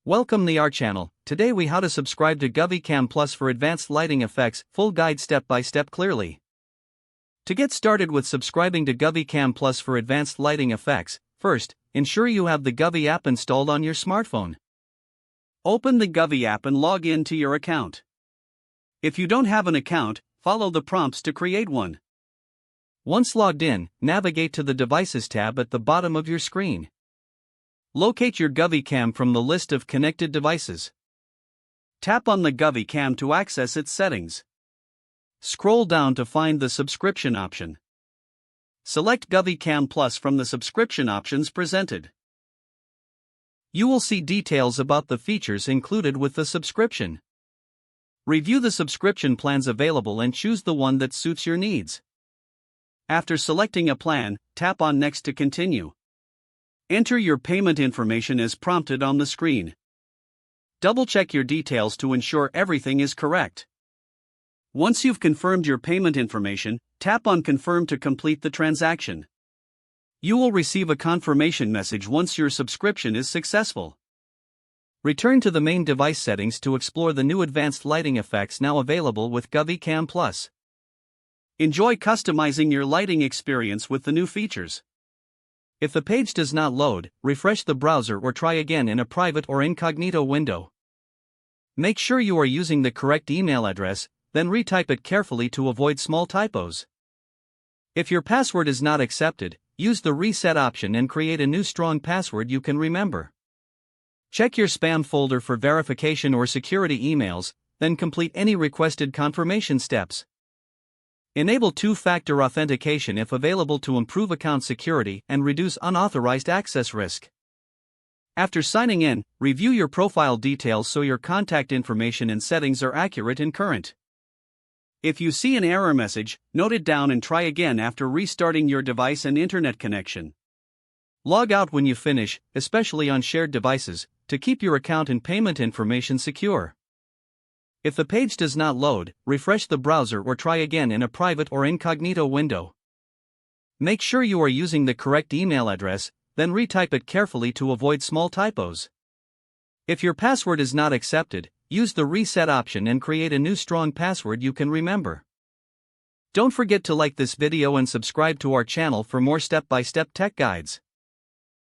Welcome to our channel. Today we how to subscribe to Govee Cam Plus for advanced lighting effects, full guide step by step clearly. To get started with subscribing to Govee Cam Plus for advanced lighting effects, first, ensure you have the Govee app installed on your smartphone. Open the Govee app and log in to your account. If you don't have an account, follow the prompts to create one. Once logged in, navigate to the Devices tab at the bottom of your screen. Locate your Govee Cam from the list of connected devices. Tap on the Govee Cam to access its settings. Scroll down to find the subscription option. Select Govee Cam Plus from the subscription options presented. You will see details about the features included with the subscription. Review the subscription plans available and choose the one that suits your needs. After selecting a plan, tap on Next to continue. Enter your payment information as prompted on the screen. Double-check your details to ensure everything is correct. Once you've confirmed your payment information, tap on Confirm to complete the transaction. You will receive a confirmation message once your subscription is successful. Return to the main device settings to explore the new advanced lighting effects now available with Govee Cam Plus. Enjoy customizing your lighting experience with the new features. If the page does not load, refresh the browser or try again in a private or incognito window. Make sure you are using the correct email address, then retype it carefully to avoid small typos. If your password is not accepted, use the reset option and create a new strong password you can remember. Check your spam folder for verification or security emails, then complete any requested confirmation steps. Enable two-factor authentication if available to improve account security and reduce unauthorized access risk. After signing in, review your profile details so your contact information and settings are accurate and current. If you see an error message, note it down and try again after restarting your device and internet connection. Log out when you finish, especially on shared devices, to keep your account and payment information secure. If the page does not load, refresh the browser or try again in a private or incognito window. Make sure you are using the correct email address, then retype it carefully to avoid small typos. If your password is not accepted, use the reset option and create a new strong password you can remember. Don't forget to like this video and subscribe to our channel for more step-by-step tech guides.